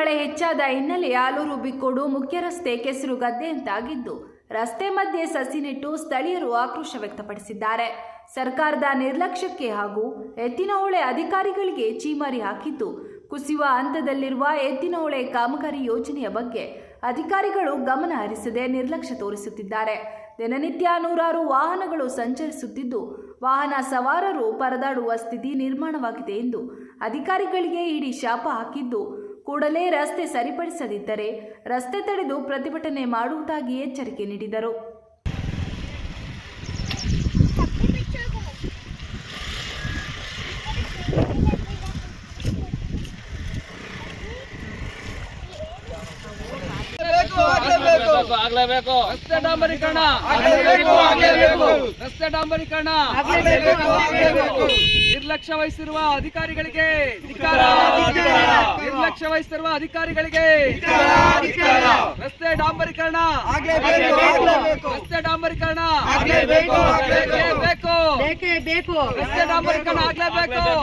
ಮಳೆ ಹೆಚ್ಚಾದ ಹಿನ್ನೆಲೆ ಆಲೂರು ಬಿಕ್ಕೋಡು ಮುಖ್ಯ ರಸ್ತೆ ಕೆಸರು ಗದ್ದೆಯಂತಾಗಿದ್ದು ರಸ್ತೆ ಮಧ್ಯೆ ಸಸಿ ನೆಟ್ಟು ಸ್ಥಳೀಯರು ಆಕ್ರೋಶ ವ್ಯಕ್ತಪಡಿಸಿದ್ದಾರೆ. ಸರ್ಕಾರದ ನಿರ್ಲಕ್ಷ್ಯಕ್ಕೆ ಹಾಗೂ ಎತ್ತಿನಹೊಳೆ ಅಧಿಕಾರಿಗಳಿಗೆ ಚೀಮಾರಿ ಹಾಕಿದ್ದು ಕುಸಿಯುವ ಹಂತದಲ್ಲಿರುವ ಎತ್ತಿನಹೊಳೆ ಕಾಮಗಾರಿ ಯೋಜನೆಯ ಬಗ್ಗೆ ಅಧಿಕಾರಿಗಳು ಗಮನ ಹರಿಸದೆ ನಿರ್ಲಕ್ಷ್ಯ ತೋರಿಸುತ್ತಿದ್ದಾರೆ. ದಿನನಿತ್ಯ ನೂರಾರು ವಾಹನಗಳು ಸಂಚರಿಸುತ್ತಿದ್ದು ವಾಹನ ಸವಾರರು ಪರದಾಡುವ ಸ್ಥಿತಿ ನಿರ್ಮಾಣವಾಗಿದೆ ಎಂದು ಅಧಿಕಾರಿಗಳಿಗೆ ಇಡೀ ಶಾಪ ಹಾಕಿದ್ದು ಕೂಡಲೇ ರಸ್ತೆ ಸರಿಪಡಿಸದಿದ್ದರೆ ರಸ್ತೆ ತಡೆದು ಪ್ರತಿಭಟನೆ ಮಾಡುವುದಾಗಿ ಎಚ್ಚರಿಕೆ ನೀಡಿದರು. ಆಗಲೇಬೇಕು. ರಸ್ತೆ ಡಾಂಬರೀಕರಣ, ರಸ್ತೆ ಡಾಂಬರೀಕರಣ. ನಿರ್ಲಕ್ಷ್ಯ ವಹಿಸಿರುವ ಅಧಿಕಾರಿಗಳಿಗೆ ನಿರ್ಲಕ್ಷ್ಯ ವಹಿಸಿರುವ ಅಧಿಕಾರಿಗಳಿಗೆ ರಸ್ತೆ ಡಾಂಬರೀಕರಣ, ರಸ್ತೆ ಡಾಂಬರೀಕರಣ ಬೇಕು, ರಸ್ತೆ ಡಾಂಬರೀಕರಣ ಆಗಲೇಬೇಕು.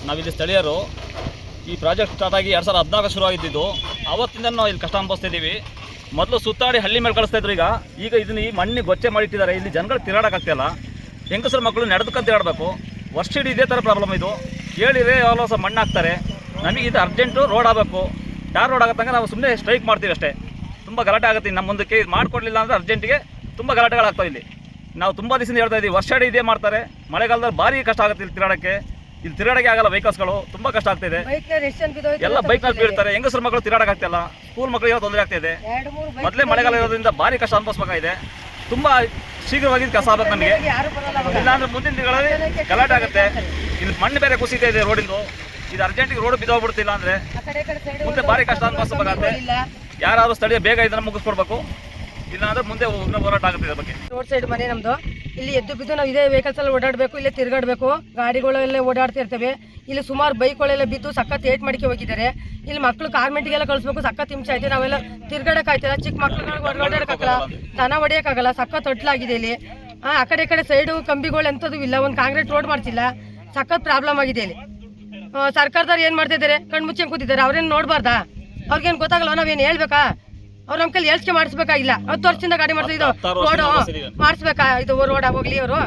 ನಾವಿಲ್ಲಿ ಸ್ಥಳೀಯರು ಈ ಪ್ರಾಜೆಕ್ಟ್ ಸ್ಟಾರ್ಟ್ ಆಗಿ 2014 ಶುರುವಾಗಿದ್ದು ಅವತ್ತಿಂದ ನಾವು ಇಲ್ಲಿ ಕಷ್ಟ ಅನುಭವಿಸ್ತಿದ್ದೀವಿ. ಮೊದಲು ಸುತ್ತಾಡಿ ಹಳ್ಳಿ ಮೇಲೆ ಕಳಿಸ್ತಾ ಇದ್ರು. ಈಗ ಇದನ್ನ ಈ ಮಣ್ಣಿ ಗೊಚ್ಚೆ ಮಾಡಿಟ್ಟಿದ್ದಾರೆ. ಇಲ್ಲಿ ಜನಗಳು ತಿರುಗಾಡೋಕ್ಕಾಗ್ತಿಲ್ಲ. ಹೆಂಗಸರು ಮಕ್ಕಳು ನಡೆದುಕೊಂಡು ತಿರುಗಾಡಬೇಕು. ವರ್ಷ ಇಡೀ ಇದೇ ಥರ ಪ್ರಾಬ್ಲಮ್ ಇದು. ಕೇಳಿದ್ರೆ ಯಾವಾಗ ಸಹ ಮಣ್ಣು ಹಾಕ್ತಾರೆ. ನಮಗೆ ಇದು ಅರ್ಜೆಂಟು ರೋಡ್ ಆಗಬೇಕು. ಟಾರ್ ರೋಡ್ ಆಗತ್ತಂಗೆ ನಾವು ಸುಮ್ಮನೆ ಸ್ಟ್ರೈಕ್ ಮಾಡ್ತೀವಿ ಅಷ್ಟೇ. ತುಂಬ ಗಲಾಟೆ ಆಗುತ್ತೆ. ನಮ್ಮ ಮುಂದಕ್ಕೆ ಇದು ಮಾಡಿಕೊಡ್ಲಿಲ್ಲ ಅಂದರೆ ಅರ್ಜೆಂಟಿಗೆ ತುಂಬ ಗಲಾಟೆಗಳಾಗ್ತಾವೆ. ಇಲ್ಲಿ ನಾವು ತುಂಬ ದಿವಸದಿಂದ ಹೇಳ್ತಾ ಇದ್ದೀವಿ. ವರ್ಷ ಇಡೀ ಇದೇ ಮಾಡ್ತಾರೆ. ಮಳೆಗಾಲದಲ್ಲಿ ಭಾರಿ ಕಷ್ಟ ಆಗುತ್ತೆ ಇಲ್ಲಿ ತಿರುಗಾಡೋಕ್ಕೆ. ಇಲ್ಲಿ ತಿರುಗಾಡಕ್ಕೆ ಆಗಲ್ಲ. ವೆಹಿಕಲ್ಸ್ಗಳು ತುಂಬ ಕಷ್ಟ ಆಗ್ತಿದೆ. ಎಲ್ಲ ಬೈಕ್ನಲ್ಲಿ ಬೀಳ್ತಾರೆ. ಹೆಂಗಸರು ಮಕ್ಕಳು ತಿರುಗಾಡಕ್ಕಾಗ್ತಿಲ್ಲ. ಸ್ಕೂಲ್ ಮಕ್ಕಳಿಗೆ ತೊಂದರೆ ಆಗ್ತಿದೆ. ಮೊದಲೇ ಮಳೆಗಾಲ ಇರೋದ್ರಿಂದ ಭಾರಿ ಕಷ್ಟ ಅನುಭವಿಸಬೇಕಾಗಿದೆ. ತುಂಬ ಶೀಘ್ರವಾಗಿ ಕೆಲಸ ಆಗಬೇಕು ನಮಗೆ. ಇಲ್ಲಾಂದ್ರೆ ಮುಂದಿನ ದಿನಗಳಲ್ಲಿ ಗಲಾಟೆ ಆಗುತ್ತೆ. ಇಲ್ಲಿ ಮಣ್ಣು ಬೇರೆ ಕುಸಿತಾ ಇದೆ ರೋಡಿಂದು. ಇದು ಅರ್ಜೆಂಟಿಗೆ ರೋಡ್ ಬಿದ್ದೋಗ್ಬಿಡ್ತಿಲ್ಲ ಅಂದರೆ ಮುಂದೆ ಭಾರಿ ಕಷ್ಟ ಅನುಭವಿಸಬೇಕಾಗುತ್ತೆ. ಯಾರಾದ್ರೂ ಸ್ಥಳೀಯ ಬೇಗ ಇದನ್ನು ಮುಗಿಸ್ಕೊಡ್ಬೇಕು. ಇಲ್ಲಾಂದ್ರೆ ಮುಂದೆ ಹೋರಾಟ ಆಗುತ್ತೆ. ಇದರ ಬಗ್ಗೆ ರೋಡ್ ಸೈಡ್ ಮನೆ ನಮ್ದು. ಇಲ್ಲಿ ಎದ್ದು ಬಿದ್ದು ನಾವು ಇದೇ ವೆಹಿಕಲ್ಸ್ ಅಲ್ಲಿ ಓಡಾಡಬೇಕು. ಇಲ್ಲೇ ತಿರುಗಾಡಬೇಕು. ಗಾಡಿಗಳೆಲ್ಲ ಓಡಾಡ್ತಿರ್ತವೆ. ಇಲ್ಲಿ ಸುಮಾರು ಬೈಕ್ಗಳೆಲ್ಲ ಬಿದ್ದು ಸಖತ್ ಏಟ್ ಮಾಡಿಕೆ ಹೋಗಿದ್ದಾರೆ. ಇಲ್ಲಿ ಮಕ್ಕಳು ಕಾರ್ಮೆಂಟಿಗೆಲ್ಲ ಕಳಿಸ್ಬೇಕು. ಸಖತ್ ಹಿಂಸೆ ಆಯ್ತು. ನಾವೆಲ್ಲ ತಿರುಗಾಡಕ್ಕಾಯ್ತಿಲ್ಲ. ಚಿಕ್ಕ ಮಕ್ಳುಗಳಿಗೆ ಓಡಾಡಕ್ಕಾಗಲ್ಲ. ದನ ಹೊಡೆಯೋಕ್ಕಾಗಲ್ಲ. ಸಖತ್ ತೊಟ್ಲಾಗಿದೆ ಇಲ್ಲಿ. ಆ ಕಡೆ ಈ ಕಡೆ ಸೈಡು ಕಂಬಿಗಳು ಎಂಥದ್ದು ಇಲ್ಲ. ಒಂದು ಕಾಂಕ್ರೀಟ್ ರೋಡ್ ಮಾಡ್ತಿಲ್ಲ. ಸಖತ್ ಪ್ರಾಬ್ಲಮ್ ಆಗಿದೆ ಇಲ್ಲಿ. ಸರ್ಕಾರದವ್ರು ಏನು ಮಾಡ್ತಿದ್ದಾರೆ? ಕಣ್ಮುಚ್ಚಂಗೆ ಕೂತಿದ್ದಾರೆ. ಅವ್ರೇನು ನೋಡ್ಬಾರ್ದಾ? ಅವ್ರಿಗೇನು ಗೊತ್ತಾಗಲ್ಲ? ನಾವೇನು ಹೇಳ್ಬೇಕಾ? ಅವ್ರ ನಮ್ಮ ಕೈಲಿ ಏಳ್ಸ್ಕೆ ಮಾಡಿಸ್ಬೇಕಾಗಿಲ್ಲ. 10 ವರ್ಷದಿಂದ ಗಾಡಿ ಮಾಡ್ತಿದ್ದು ರೋಡ್ ಮಾಡಿಸ್ಬೇಕಾ? ಇದು ರೋಡ್ ಹೋಗ್ಲಿ ಅವರು.